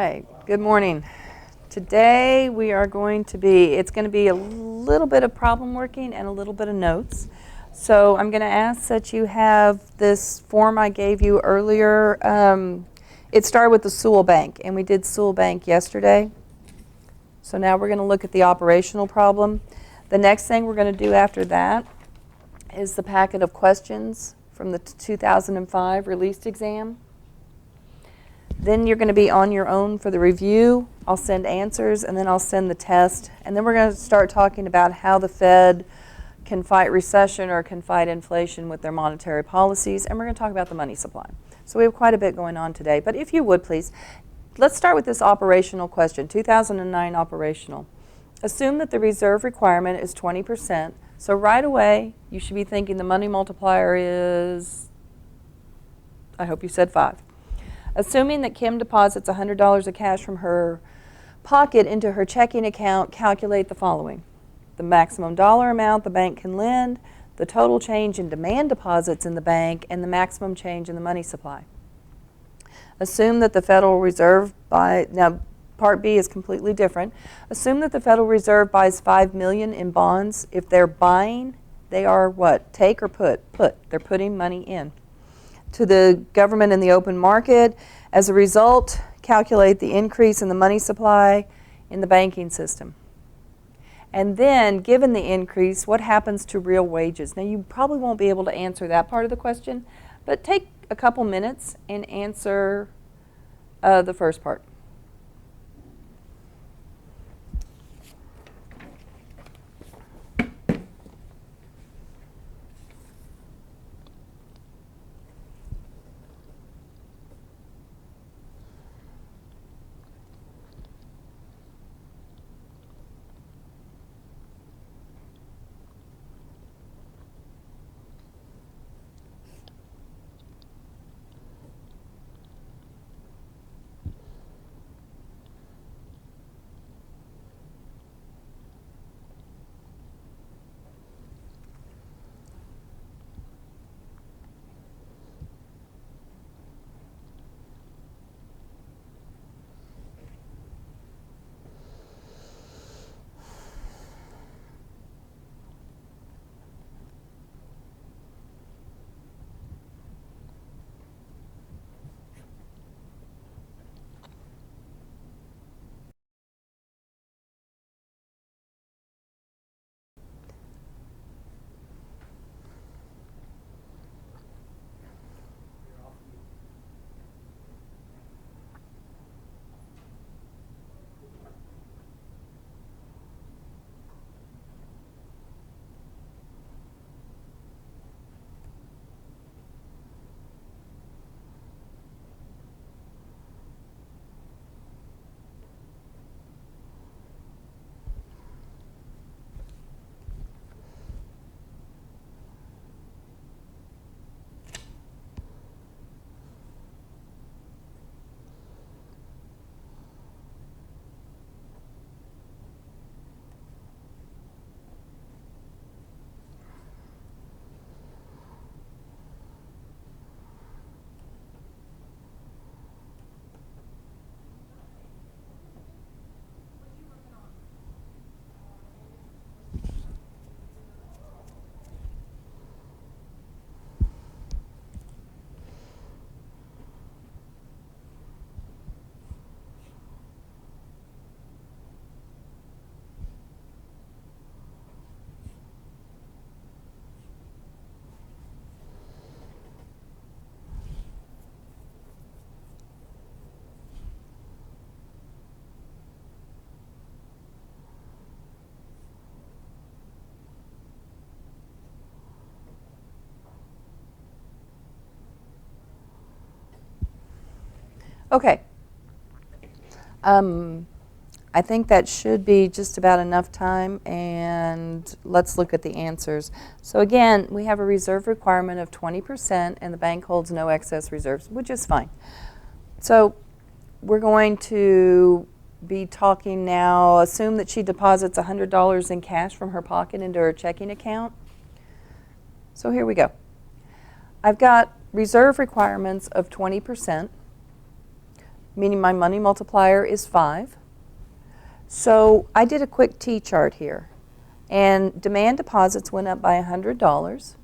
right, good morning. Today we are going to be, it's going to be a little bit of problem working and a little bit of notes. So I'm going to ask that you have this form I gave you earlier. It started with the Sewell Bank, and we did Sewell Bank yesterday. So now we're going to look at the operational problem. The next thing we're going to do after that is the packet of questions from the 2005 released exam. Then you're going to be on your own for the review. I'll send answers, and then I'll send the test. And then we're going to start talking about how the Fed can fight recession or can fight inflation with their monetary policies. And we're going to talk about the money supply. So we have quite a bit going on today. But if you would, please, let's start with this operational question, 2009 operational. Assume that the reserve requirement is 20%. So right away, you should be thinking the money multiplier is, I hope you said 5. Assuming that Kim deposits $100 of cash from her pocket into her checking account, calculate the following. The maximum dollar amount the bank can lend, the total change in demand deposits in the bank, and the maximum change in the money supply. Assume that the Federal Reserve now Part B is completely different. Assume that the Federal Reserve buys $5 million in bonds. If they're buying, they are what? Take or put? Put. They're putting money in to the government in the open market. As a result, calculate the increase in the money supply in the banking system. And then, given the increase, what happens to real wages? Now, you probably won't be able to answer that part of the question, but take a couple minutes and answer the first part. Okay. I think that should be just about enough time, and let's look at the answers. So again, we have a reserve requirement of 20%, and the bank holds no excess reserves, which is fine. So we're going to be talking now, assume that she deposits $100 in cash from her pocket into her checking account. So here we go. I've got reserve requirements of 20%. meaning my money multiplier is 5. So I did a quick T-chart here. And demand deposits went up by $100.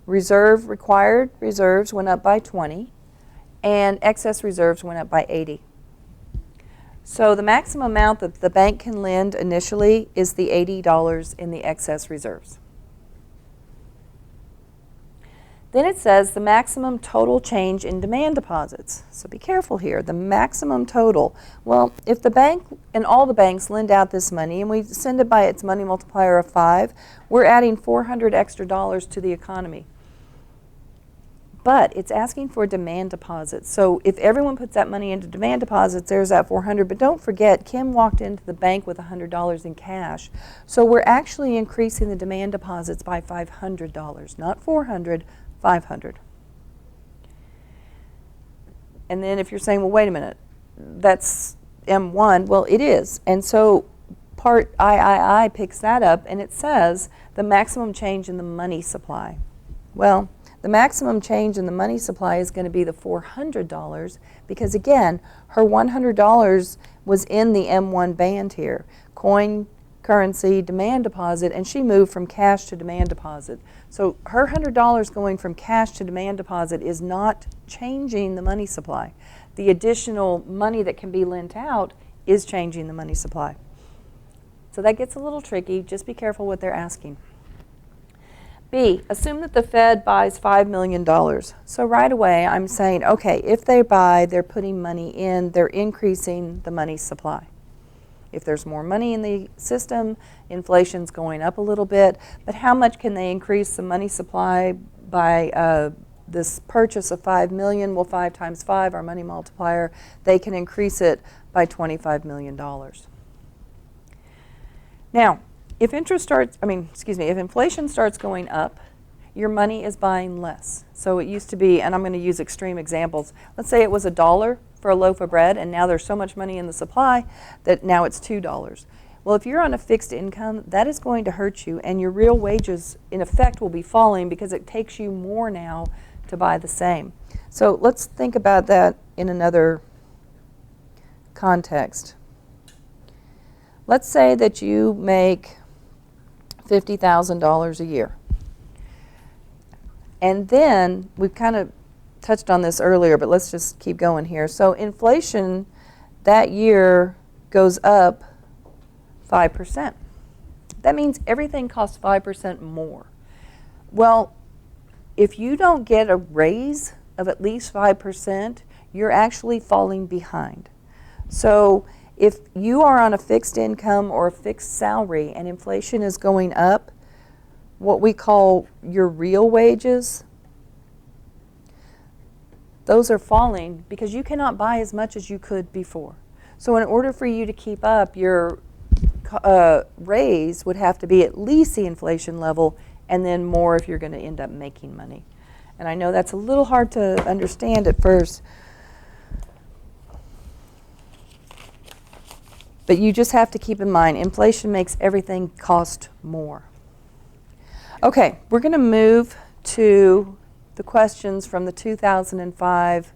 Required reserves went up by 20. And excess reserves went up by 80. So the maximum amount that the bank can lend initially is the $80 in the excess reserves. Then it says the maximum total change in demand deposits. So be careful here. The maximum total. Well, if the bank and all the banks lend out this money and we send it by its money multiplier of 5, we're adding $400 extra to the economy. But it's asking for demand deposits. So if everyone puts that money into demand deposits, there's that 400. But don't forget, Kim walked into the bank with $100 in cash. So we're actually increasing the demand deposits by $500, not 400, 500. And then if you're saying, well, wait a minute, that's M1, well, it is. And so part III picks that up, and it says the maximum change in the money supply. Well, the maximum change in the money supply is going to be the $400 because, again, her $100 was in the M1 band here. Coin, currency, demand deposit, and she moved from cash to demand deposit. So her $100 going from cash to demand deposit is not changing the money supply. The additional money that can be lent out is changing the money supply. So that gets a little tricky. Just be careful what they're asking. B, assume that the Fed buys $5 million. So right away I'm saying, okay, if they buy, they're putting money in, they're increasing the money supply. If there's more money in the system, inflation's going up a little bit, but how much can they increase the money supply by this purchase of $5 million? Well, 5 times 5, our money multiplier, they can increase it by $25 million. Now, if inflation starts going up, your money is buying less. So it used to be, and I'm going to use extreme examples. Let's say it was $1 for a loaf of bread, and now there's so much money in the supply that now it's $2. Well, if you're on a fixed income, that is going to hurt you, and your real wages, in effect, will be falling because it takes you more now to buy the same. So let's think about that in another context. Let's say that you make $50,000 a year. And then, we've kind of touched on this earlier, but let's just keep going here. So inflation that year goes up 5%. That means everything costs 5% more. Well, if you don't get a raise of at least 5%, you're actually falling behind. So if you are on a fixed income or a fixed salary and inflation is going up, what we call your real wages, those are falling because you cannot buy as much as you could before. So in order for you to keep up, your raise would have to be at least the inflation level and then more if you're going to end up making money. And I know that's a little hard to understand at first, but you just have to keep in mind inflation makes everything cost more. Okay, we're going to move to the questions from the 2005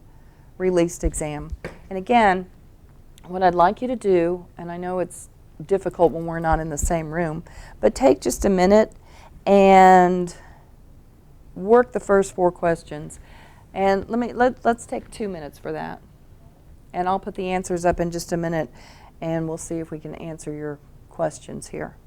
released exam. And again, what I'd like you to do, and I know it's difficult when we're not in the same room, but take just a minute and work the first 4 questions. And let's take 2 minutes for that. And I'll put the answers up in just a minute, and we'll see if we can answer your questions here.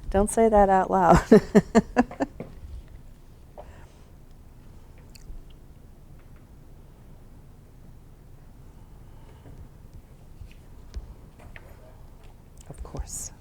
Don't say that out loud. of course.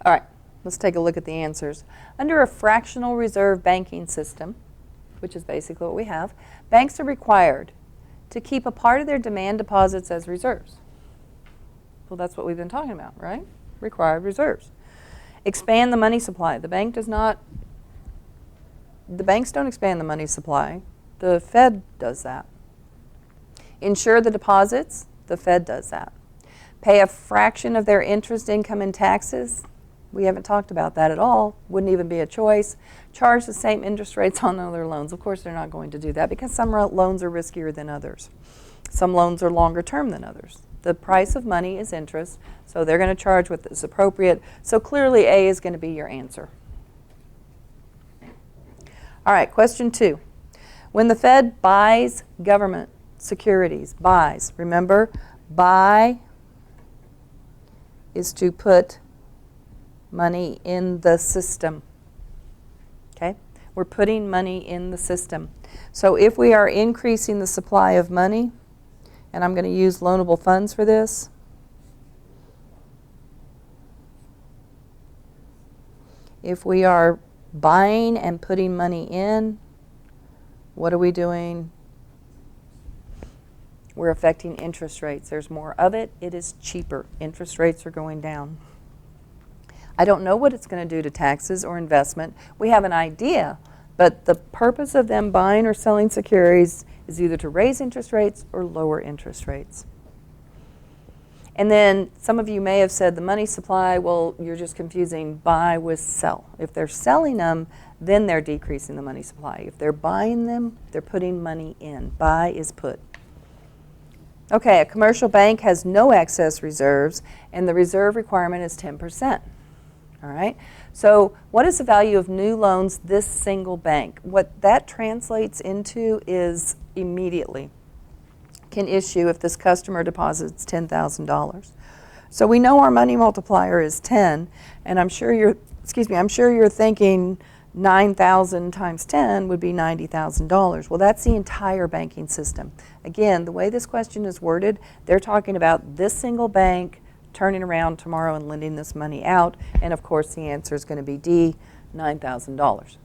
All right, let's take a look at the answers. Under a fractional reserve banking system, which is basically what we have, banks are required to keep a part of their demand deposits as reserves. Well, that's what we've been talking about, right? Required reserves. Expand the money supply. The banks don't expand the money supply. The Fed does that. Insure the deposits. The Fed does that. Pay a fraction of their interest, income, and taxes. We haven't talked about that at all. Wouldn't even be a choice. Charge the same interest rates on other loans. Of course, they're not going to do that because some loans are riskier than others. Some loans are longer term than others. The price of money is interest, so they're going to charge what is appropriate. So clearly, A is going to be your answer. All right, question 2. When the Fed buys government securities, buys, remember, buy is to put money in the system. Okay? We're putting money in the system. So if we are increasing the supply of money, and I'm going to use loanable funds for this, if we are buying and putting money in, what are we doing? We're affecting interest rates. There's more of it. It is cheaper. Interest rates are going down. I don't know what it's going to do to taxes or investment. We have an idea, but the purpose of them buying or selling securities is either to raise interest rates or lower interest rates. And then some of you may have said the money supply, well, you're just confusing buy with sell. If they're selling them, then they're decreasing the money supply. If they're buying them, they're putting money in. Buy is put. Okay, a commercial bank has no excess reserves, and the reserve requirement is 10%. All right, so what is the value of new loans this single bank? What that translates into is immediately can issue if this customer deposits $10,000. So we know our money multiplier is 10, and I'm sure you're thinking 9,000 times 10 would be $90,000. Well, that's the entire banking system. Again, the way this question is worded, they're talking about this single bank turning around tomorrow and lending this money out, and of course the answer is going to be D, $9,000.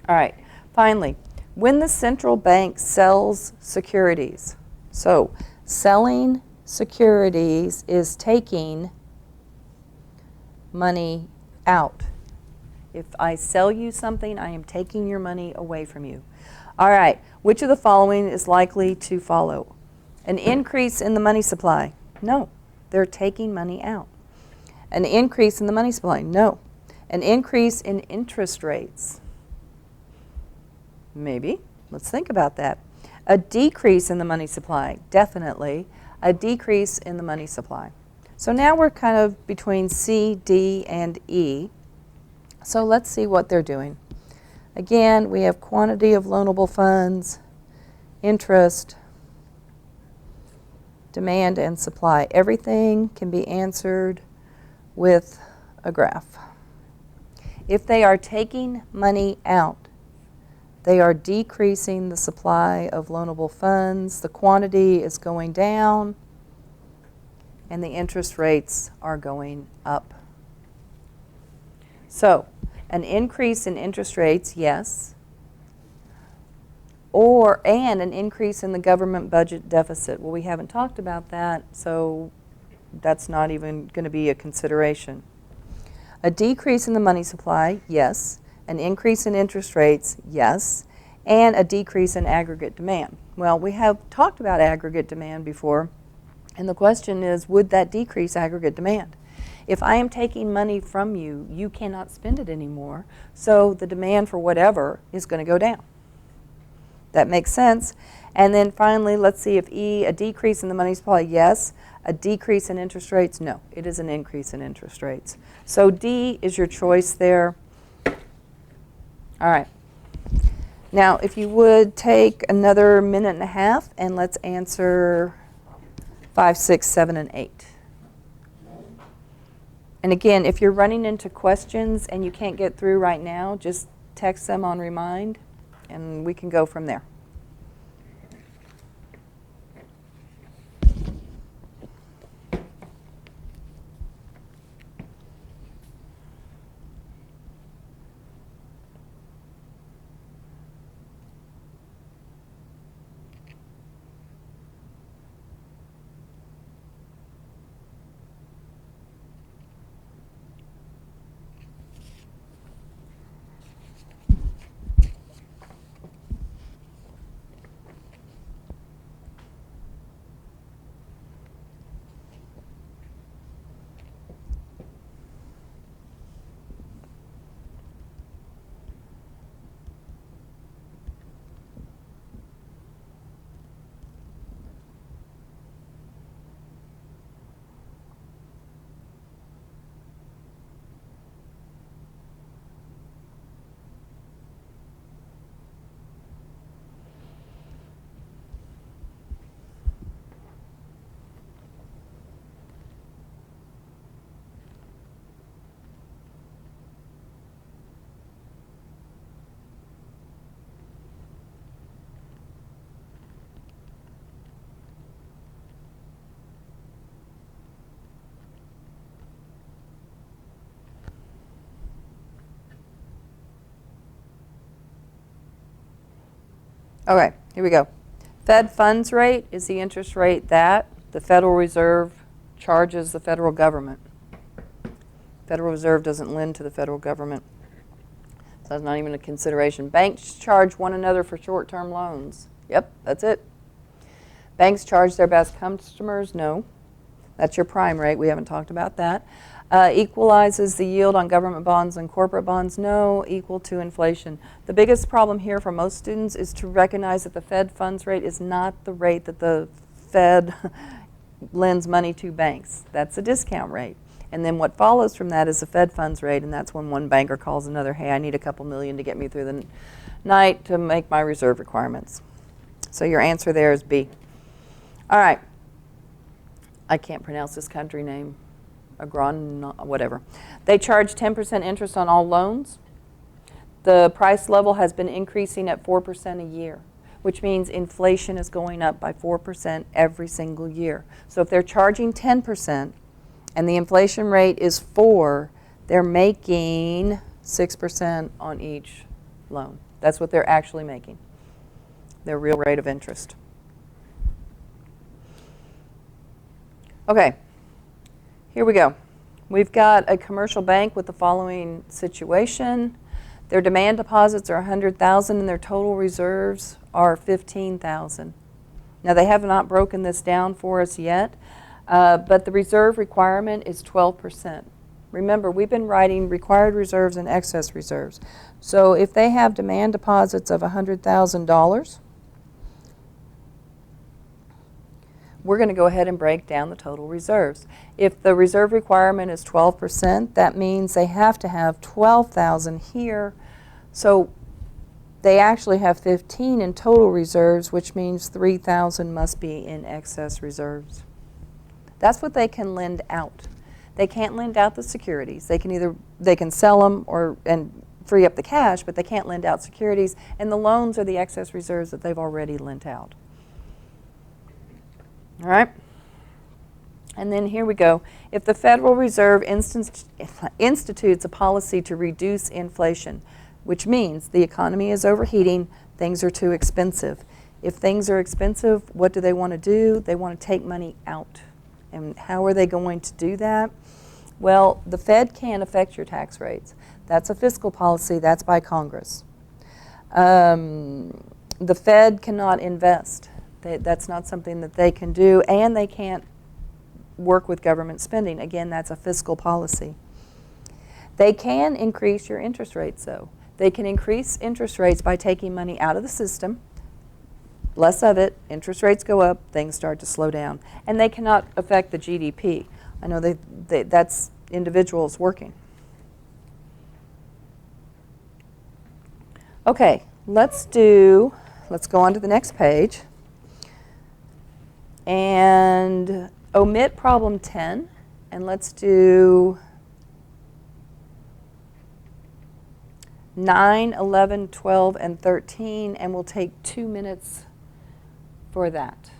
All right, finally, when the central bank sells securities, so selling securities is taking money out. If I sell you something, I am taking your money away from you. All right, which of the following is likely to follow? An increase in the money supply? No, they're taking money out. An increase in the money supply? No. An increase in interest rates? Maybe. Let's think about that. A decrease in the money supply? Definitely. A decrease in the money supply. So now we're kind of between C, D, and E. So let's see what they're doing. Again, we have quantity of loanable funds, interest, demand, and supply. Everything can be answered with a graph. If they are taking money out, they are decreasing the supply of loanable funds. The quantity is going down, and the interest rates are going up. So, an increase in interest rates, yes, and an increase in the government budget deficit. Well, we haven't talked about that, so that's not even going to be a consideration. A decrease in the money supply, yes. An increase in interest rates, yes. and a decrease in aggregate demand. Well, we have talked about aggregate demand before, and the question is, would that decrease aggregate demand? If I am taking money from you, you cannot spend it anymore, so the demand for whatever is going to go down. That makes sense. And then finally, let's see if E, a decrease in the money supply, yes. A decrease in interest rates, no. It is an increase in interest rates. So D is your choice there. All right. Now, if you would take another minute and a half, and let's answer 5, 6, 7, and 8. And again, if you're running into questions and you can't get through right now, just text them on Remind, and we can go from there. Okay, here we go. Fed funds rate is the interest rate that the Federal Reserve charges the federal government. Federal Reserve doesn't lend to the federal government. So that's not even a consideration. Banks charge one another for short-term loans. Yep, that's it. Banks charge their best customers? No. That's your prime rate. We haven't talked about that. Equalizes the yield on government bonds and corporate bonds? No. Equal to inflation. The biggest problem here for most students is to recognize that the Fed funds rate is not the rate that the Fed lends money to banks. That's a discount rate. And then what follows from that is the Fed funds rate, and that's when one banker calls another, hey, I need a couple million to get me through the night to make my reserve requirements. So your answer there is B. All right. I can't pronounce this country name. Whatever. They charge 10% interest on all loans. The price level has been increasing at 4% a year, which means inflation is going up by 4% every single year. So if they're charging 10% and the inflation rate is 4, they're making 6% on each loan. That's what they're actually making, their real rate of interest. Okay. Here we go. We've got a commercial bank with the following situation. Their demand deposits are $100,000 and their total reserves are $15,000. Now they have not broken this down for us yet, but the reserve requirement is 12%. Remember, we've been writing required reserves and excess reserves. So if they have demand deposits of $100,000, we're going to go ahead and break down the total reserves. If the reserve requirement is 12%, that means they have to have $12,000 here. So they actually have 15 in total reserves, which means 3,000 must be in excess reserves. That's what they can lend out. They can't lend out the securities. They can sell them and free up the cash, but they can't lend out securities, and the loans are the excess reserves that they've already lent out. All right, and then here we go. If the Federal Reserve institutes a policy to reduce inflation, which means the economy is overheating, things are too expensive. If things are expensive, what do they want to do? They want to take money out. And how are they going to do that? Well, the Fed can't affect your tax rates. That's a fiscal policy. That's by Congress. The Fed cannot invest. That's not something that they can do, and they can't work with government spending. Again, that's a fiscal policy. They can increase your interest rates, though. They can increase interest rates by taking money out of the system, less of it, interest rates go up, things start to slow down. And they cannot affect the GDP. I know that's individuals working. Okay, let's go on to the next page and omit problem 10, and let's do 9, 11, 12, and 13, and we'll take 2 minutes for that.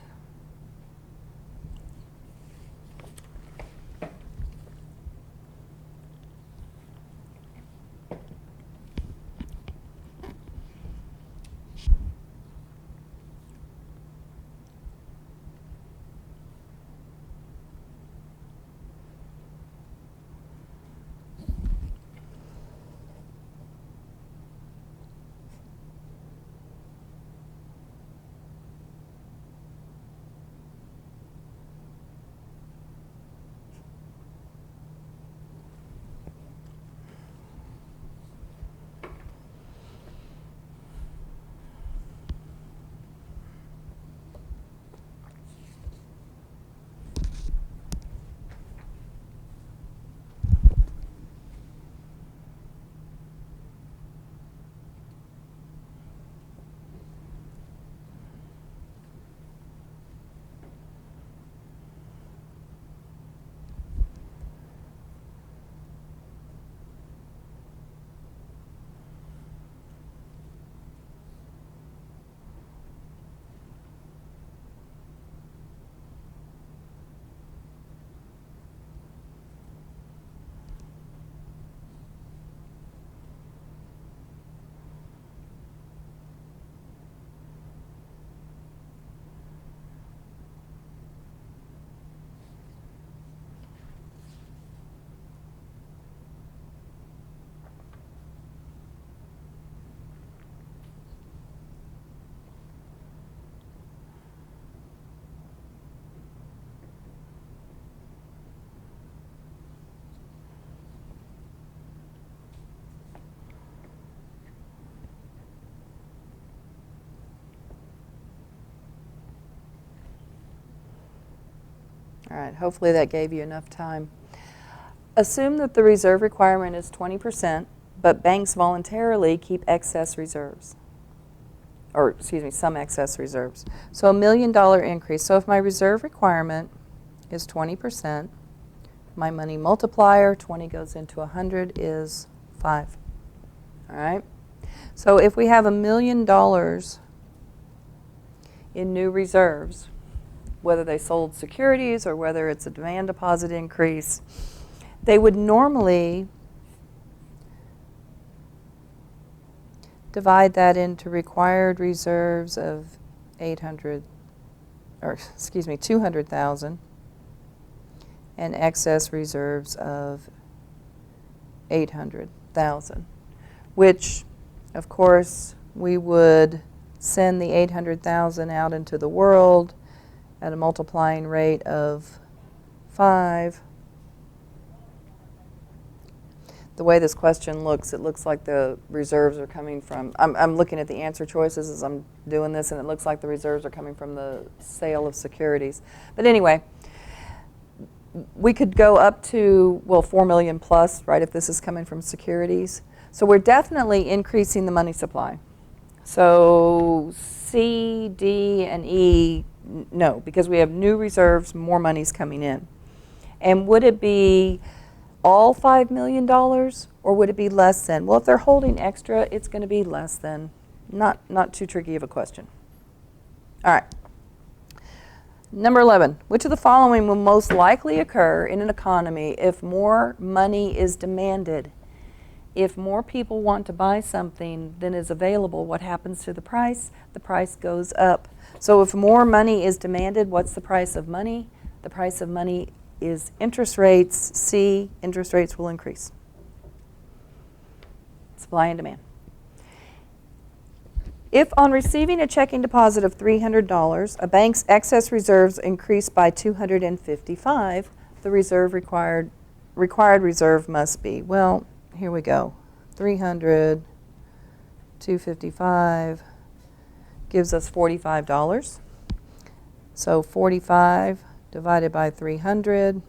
All right, hopefully that gave you enough time. Assume that the reserve requirement is 20%, but banks voluntarily keep excess reserves. Or, excuse me, some excess reserves. So $1 million increase. So if my reserve requirement is 20%, my money multiplier, 20 goes into 100, is 5. All right? So if we have $1 million in new reserves, whether they sold securities or whether it's a demand deposit increase, they would normally divide that into required reserves of 200,000 and excess reserves of 800,000, which of course we would send the 800,000 out into the world at a multiplying rate of 5. The way this question looks, it looks like the reserves are coming from, I'm looking at the answer choices as I'm doing this, and it looks like the reserves are coming from the sale of securities. But anyway, we could go up to, well, 4 million plus, right, if this is coming from securities. So we're definitely increasing the money supply. So C, D, and E, no, because we have new reserves, more money's coming in. And would it be all $5 million, or would it be less than? Well, if they're holding extra, it's going to be less than. Not too tricky of a question. All right. Number 11, which of the following will most likely occur in an economy if more money is demanded? If more people want to buy something than is available, what happens to the price? The price goes up. So if more money is demanded, what's the price of money? The price of money is interest rates. C, interest rates will increase. Supply and demand. If on receiving a checking deposit of $300, a bank's excess reserves increase by $255, the required reserve must be, well, here we go. 300, 255 gives us $45. So 45 divided by 300,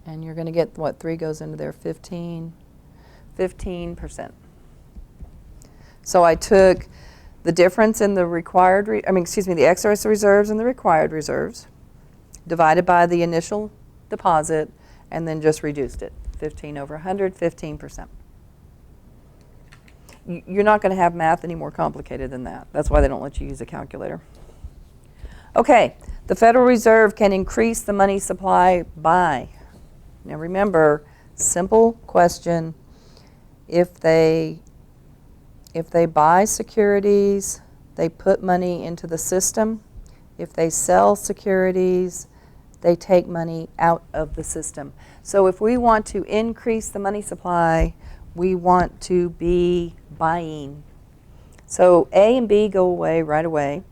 and you're going to get what 3 goes into there, 15%. So I took the difference in the the excess reserves and the required reserves, divided by the initial deposit, and then just reduced it. 15 over 100, 15%. You're not going to have math any more complicated than that. That's why they don't let you use a calculator. Okay, the Federal Reserve can increase the money supply by, now remember, simple question, if they buy securities, they put money into the system. If they sell securities, they take money out of the system. So if we want to increase the money supply, we want to be buying. So A and B go away right away.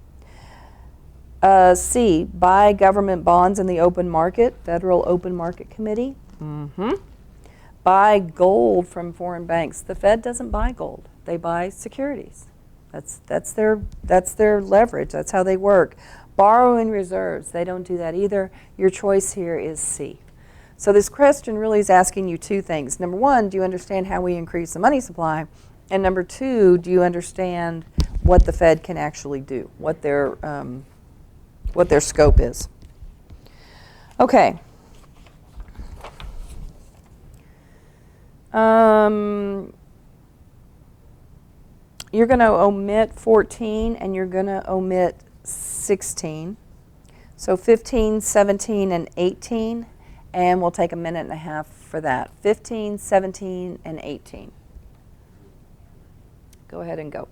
C, buy government bonds in the open market, Federal Open Market Committee. Buy gold from foreign banks. The Fed doesn't buy gold. They buy securities. That's their leverage. That's how they work. Borrowing reserves. They don't do that either. Your choice here is C. So this question really is asking you two things. Number one, do you understand how we increase the money supply? And number two, do you understand what the Fed can actually do, what their scope is? Okay. You're going to omit 14 and you're going to omit 16. So 15, 17, and 18. And we'll take a minute and a half for that. 15, 17, and 18. Go ahead and go.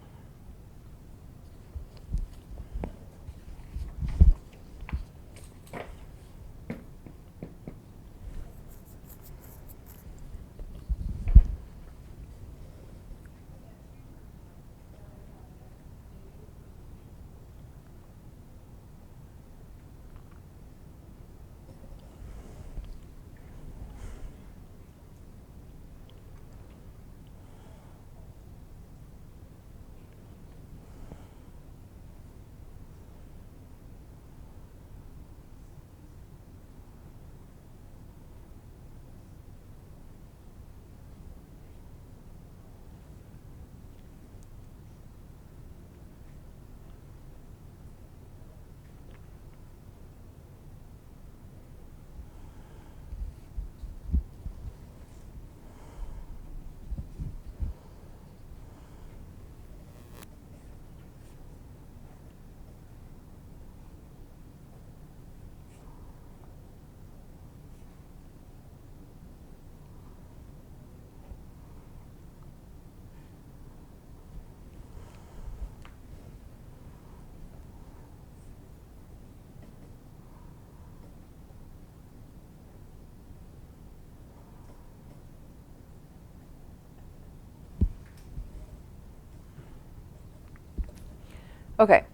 Okay.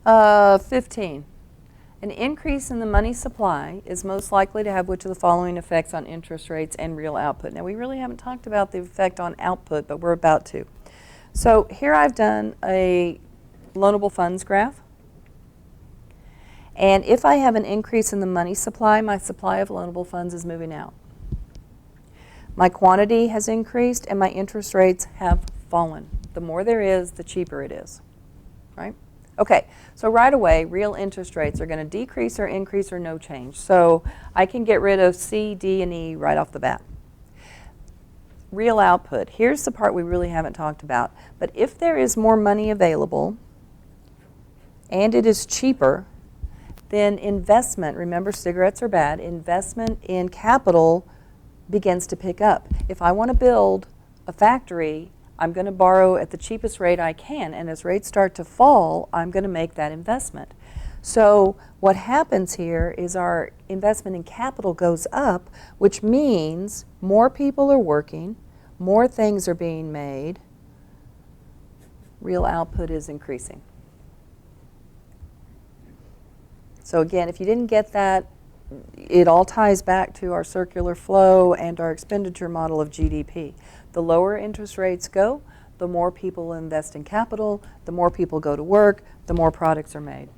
15. An increase in the money supply is most likely to have which of the following effects on interest rates and real output? Now, we really haven't talked about the effect on output, but we're about to. So here I've done a loanable funds graph. And if I have an increase in the money supply, my supply of loanable funds is moving out. My quantity has increased and my interest rates have fallen. The more there is, the cheaper it is, right? Okay, so right away, real interest rates are going to decrease or increase or no change. So I can get rid of C, D, and E right off the bat. Real output. Here's the part we really haven't talked about. But if there is more money available and it is cheaper, then investment, remember cigarettes are bad, investment in capital begins to pick up. If I want to build a factory, I'm going to borrow at the cheapest rate I can, and as rates start to fall, I'm going to make that investment. So what happens here is our investment in capital goes up, which means more people are working, more things are being made, real output is increasing. So again, if you didn't get that, it all ties back to our circular flow and our expenditure model of GDP. The lower interest rates go, the more people invest in capital, the more people go to work, the more products are made.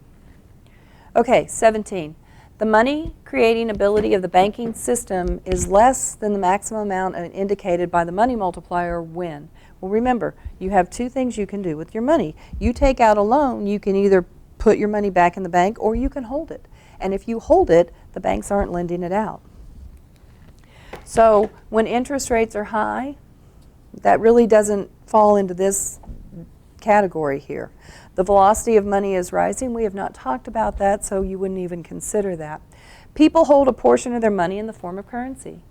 Okay, 17. The money creating ability of the banking system is less than the maximum amount indicated by the money multiplier when. Well, remember, you have two things you can do with your money. You take out a loan, you can either put your money back in the bank or you can hold it. And if you hold it, the banks aren't lending it out. So when interest rates are high, that really doesn't fall into this category here. The velocity of money is rising. We have not talked about that, so you wouldn't even consider that. People hold a portion of their money in the form of currency.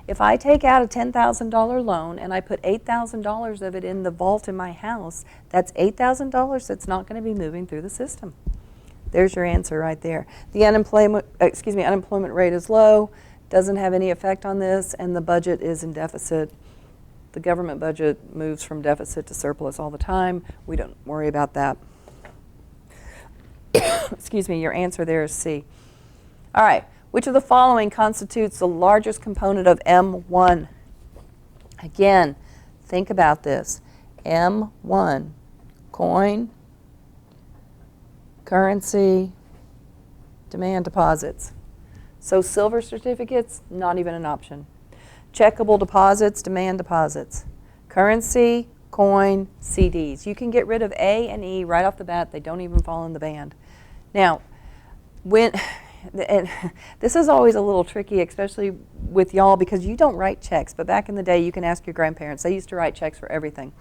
If I take out a $10,000 loan and I put $8,000 of it in the vault in my house, that's $8,000 that's not going to be moving through the system. There's your answer right there. The unemployment rate is low, doesn't have any effect on this, and the budget is in deficit. The government budget moves from deficit to surplus all the time. We don't worry about that. Excuse me, your answer there is C. All right, which of the following constitutes the largest component of M1? Again, think about this. M1, coin, currency, demand deposits. So silver certificates, not even an option. Checkable deposits, demand deposits. Currency, coin, CDs. You can get rid of A and E right off the bat. They don't even fall in the band. Now, and this is always a little tricky, especially with y'all, because you don't write checks. But back in the day, you can ask your grandparents. They used to write checks for everything.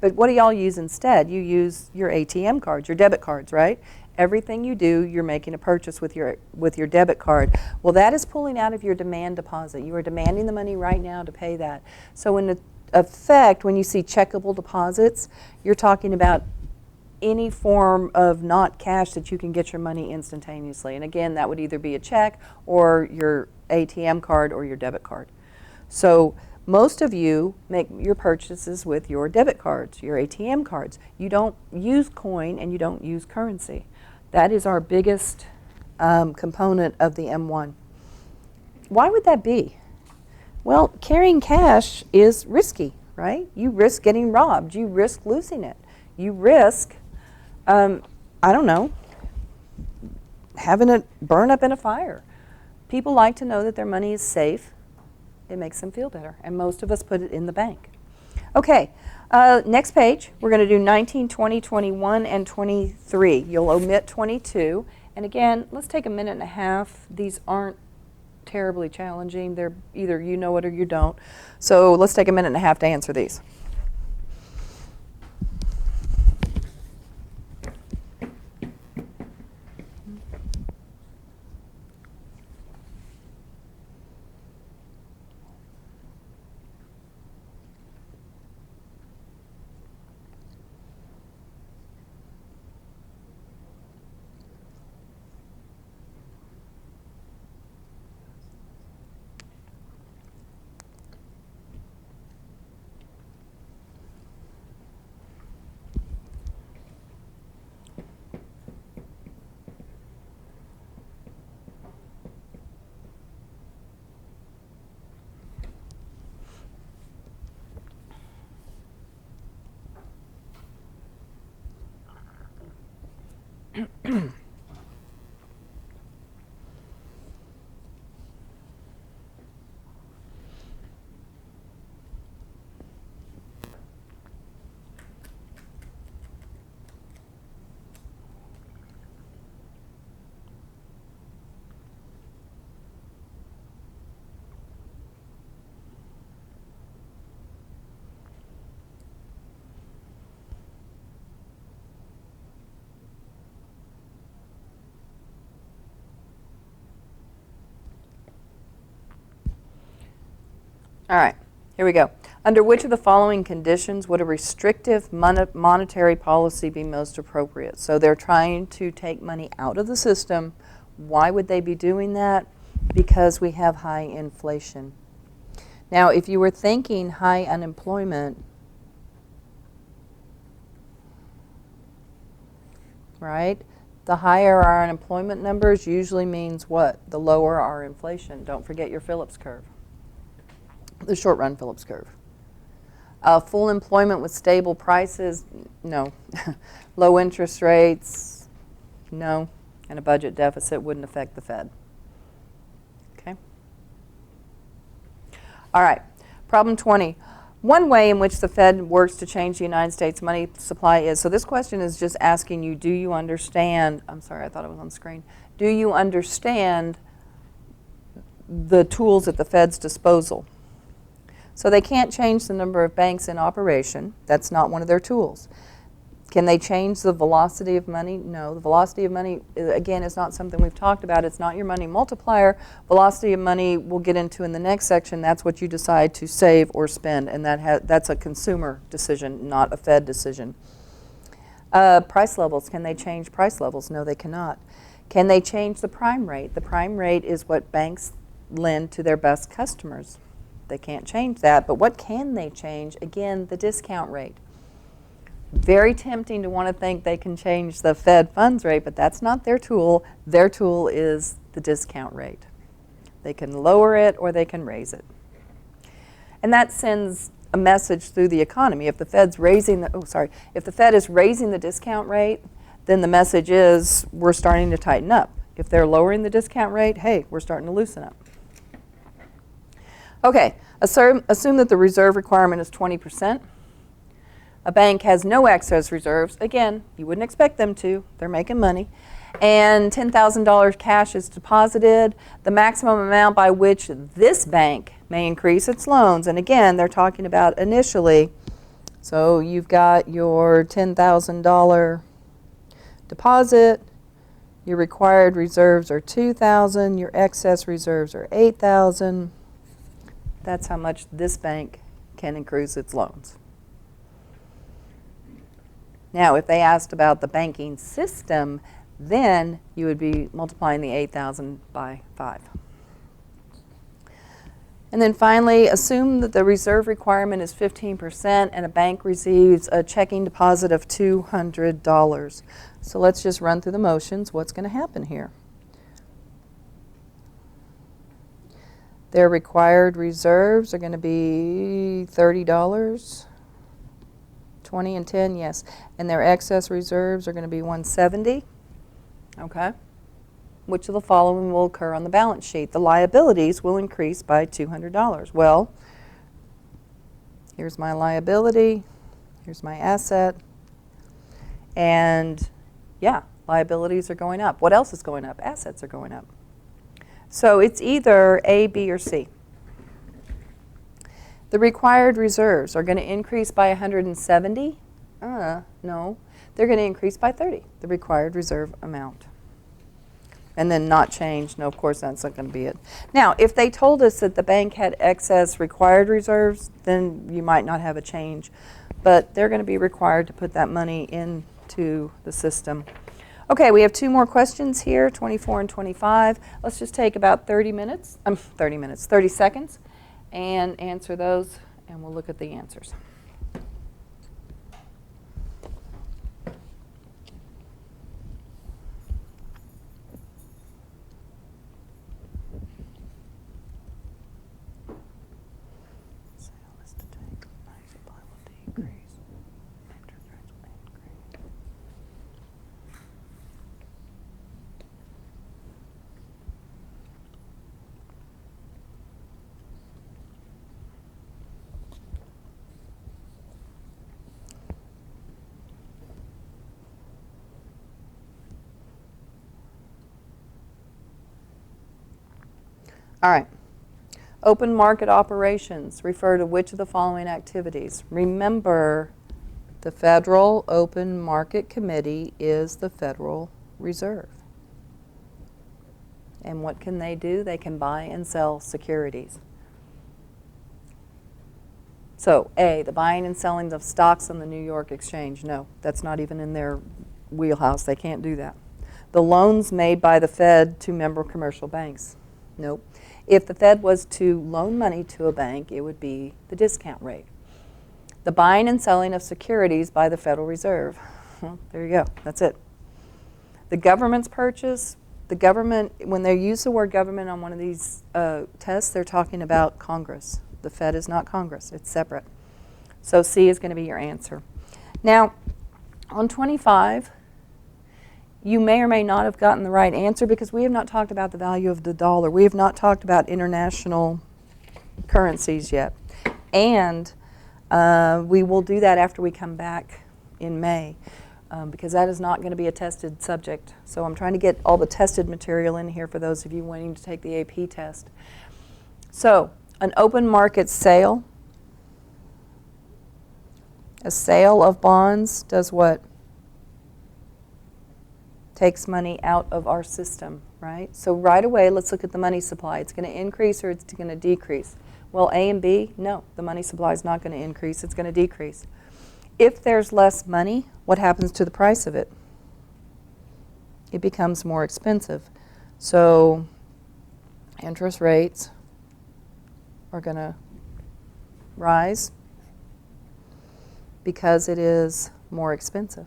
But what do y'all use instead? You use your ATM cards, your debit cards, right? Everything you do, you're making a purchase with your debit card. Well, that is pulling out of your demand deposit. You are demanding the money right now to pay that. So in effect, when you see checkable deposits, you're talking about any form of not cash that you can get your money instantaneously. And again, that would either be a check or your ATM card or your debit card. So most of you make your purchases with your debit cards, your ATM cards. You don't use coin and you don't use currency. That is our biggest component of the M1. Why would that be? Well, carrying cash is risky, right? You risk getting robbed. You risk losing it. You risk, I don't know, having it burn up in a fire. People like to know that their money is safe. It makes them feel better, and most of us put it in the bank. Okay, next page, we're going to do 19, 20, 21, and 23. You'll omit 22. And again, let's take a minute and a half. These aren't terribly challenging. They're either you know it or you don't. So let's take a minute and a half to answer these. All right, here we go. Under which of the following conditions would a restrictive monetary policy be most appropriate? So they're trying to take money out of the system. Why would they be doing that? Because we have high inflation. Now, if you were thinking high unemployment, right? The higher our unemployment numbers usually means what? The lower our inflation. Don't forget your Phillips curve, the short run Phillips curve. Full employment with stable prices, no. Low interest rates, no. And a budget deficit wouldn't affect the Fed. Okay? All right, problem 20. One way in which the Fed works to change the United States money supply is, so this question is just asking you, do you understand, I'm sorry, I thought it was on the screen. Do you understand the tools at the Fed's disposal? So they can't change the number of banks in operation. That's not one of their tools. Can they change the velocity of money? No. The velocity of money, again, is not something we've talked about. It's not your money multiplier. Velocity of money we'll get into in the next section. That's what you decide to save or spend, and that's a consumer decision, not a Fed decision. Price levels. Can they change price levels? No, they cannot. Can they change the prime rate? The prime rate is what banks lend to their best customers. They can't change that, but what can they change? Again, the discount rate. Very tempting to want to think they can change the Fed funds rate, but that's not their tool. Their tool is the discount rate. They can lower it or they can raise it. And that sends a message through the economy. If the Fed's raising the, if the Fed is raising the discount rate, then the message is we're starting to tighten up. If they're lowering the discount rate, hey, we're starting to loosen up. Okay, assume that the reserve requirement is 20%. A bank has no excess reserves. Again, you wouldn't expect them to. They're making money. And $10,000 cash is deposited. The maximum amount by which this bank may increase its loans. And again, they're talking about initially. So you've got your $10,000 deposit. Your required reserves are $2,000. Your excess reserves are $8,000. That's how much this bank can increase its loans. Now, if they asked about the banking system, then you would be multiplying the 8,000 by 5. And then finally, assume that the reserve requirement is 15% and a bank receives a checking deposit of $200. So let's just run through the motions. What's going to happen here? Their required reserves are going to be $30. 20 and 10, yes. And their excess reserves are going to be $170. Okay. Which of the following will occur on the balance sheet? The liabilities will increase by $200. Well, here's my liability. Here's my asset. And yeah, liabilities are going up. What else is going up? Assets are going up. So it's either A, B, or C. The required reserves are going to increase by 170. No, they're going to increase by 30, the required reserve amount. And then not change. No, of course, that's not going to be it. Now, if they told us that the bank had excess required reserves, then you might not have a change. But they're going to be required to put that money into the system. Okay, we have two more questions here, 24 and 25. Let's just take about 30 seconds and answer those, and we'll look at the answers. All right. Open market operations refer to which of the following activities? Remember, the Federal Open Market Committee is the Federal Reserve. And what can they do? They can buy and sell securities. So, A, the buying and selling of stocks on the New York Exchange. No, that's not even in their wheelhouse. They can't do that. The loans made by the Fed to member commercial banks. Nope. If the Fed was to loan money to a bank, it would be the discount rate. The buying and selling of securities by the Federal Reserve. Well, there you go. That's it. The government's purchase, the government, when they use the word government on one of these tests, they're talking about Congress. The Fed is not Congress. It's separate. So C is going to be your answer. Now, on 25, you may or may not have gotten the right answer because we have not talked about the value of the dollar. We have not talked about international currencies yet. And we will do that after we come back in May because that is not going to be a tested subject. So I'm trying to get all the tested material in here for those of you wanting to take the AP test. So an open market sale, a sale of bonds does what? Takes money out of our system, right? So right away, let's look at the money supply. It's going to increase or it's going to decrease. Well, A and B, no, the money supply is not going to increase. It's going to decrease. If there's less money, what happens to the price of it? It becomes more expensive. So interest rates are going to rise because it is more expensive.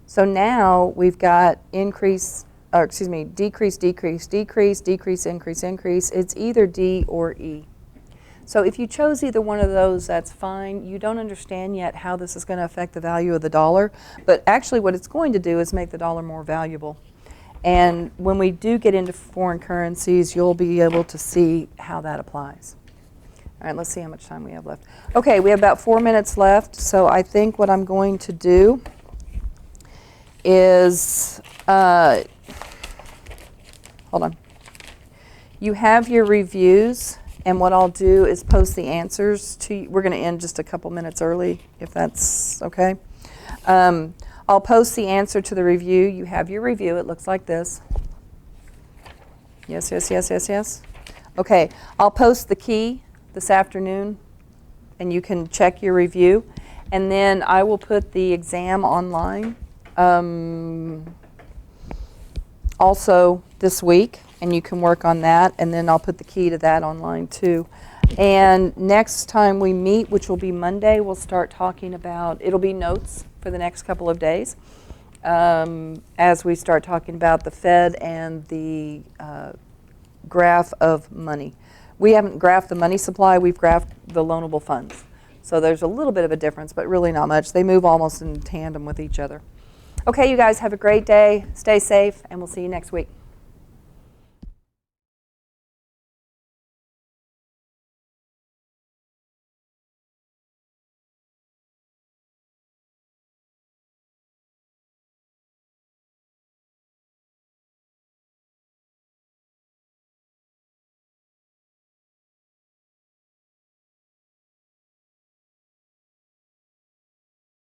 So now we've got decrease, decrease, decrease, increase. It's either D or E. So if you chose either one of those, that's fine. You don't understand yet how this is going to affect the value of the dollar, but actually what it's going to do is make the dollar more valuable. And when we do get into foreign currencies, you'll be able to see how that applies. All right, let's see how much time we have left. Okay, we have about 4 minutes left, so I think what I'm going to do is, hold on. You have your reviews, and what I'll do is post the answers to you. We're going to end just a couple minutes early, if that's okay. I'll post the answer to the review. You have your review. It looks like this. Yes, yes, yes, yes, yes. Okay, I'll post the key this afternoon, and you can check your review. And then I will put the exam online also this week, and you can work on that. And then I'll put the key to that online too. And next time we meet, which will be Monday, we'll start talking about, it'll be notes for the next couple of days as we start talking about the Fed and the graph of money. We haven't graphed the money supply, we've graphed the loanable funds. So there's a little bit of a difference, but really not much. They move almost in tandem with each other. Okay, you guys have a great day. Stay safe, and we'll see you next week.